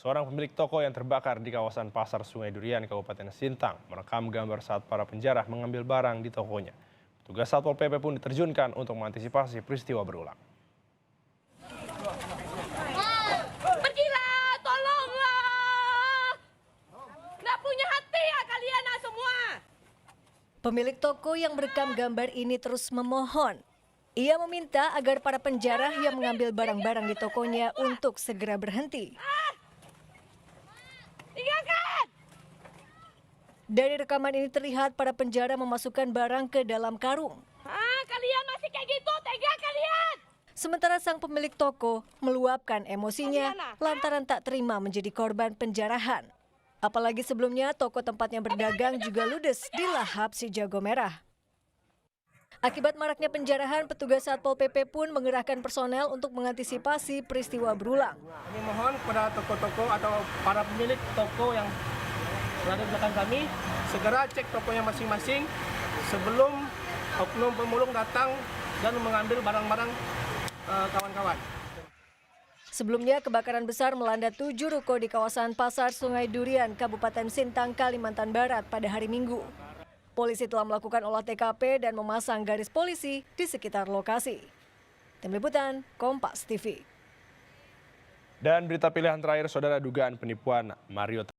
Seorang pemilik toko yang terbakar di kawasan Pasar Sungai Durian, Kabupaten Sintang, merekam gambar saat para penjara mengambil barang di tokonya. Petugas Satpol PP pun diterjunkan untuk mengantisipasi peristiwa berulang. Pergilah, tolonglah! Nggak punya hati ya kalian semua? Pemilik toko yang merekam gambar ini terus memohon. Ia meminta agar para penjara yang mengambil barang-barang di tokonya untuk segera berhenti. Tinggalkan! Dari rekaman ini terlihat para penjara memasukkan barang ke dalam karung. Kalian masih kayak gitu, tega kalian! Sementara sang pemilik toko meluapkan emosinya lantaran tak terima menjadi korban penjarahan. Apalagi sebelumnya toko tempatnya berdagang juga ludes di lahap si jago merah. Akibat maraknya penjarahan, petugas Satpol PP pun mengerahkan personel untuk mengantisipasi peristiwa berulang. Kami mohon kepada toko-toko atau para pemilik toko yang berada di belakang kami, segera cek tokonya masing-masing sebelum oknum pemulung datang dan mengambil barang-barang kawan-kawan. Sebelumnya, kebakaran besar melanda 7 ruko di kawasan Pasar Sungai Durian, Kabupaten Sintang, Kalimantan Barat pada hari Minggu. Polisi telah melakukan olah TKP dan memasang garis polisi di sekitar lokasi. Tim Liputan, Kompas TV. Dan berita pilihan terakhir, saudara, dugaan penipuan Mario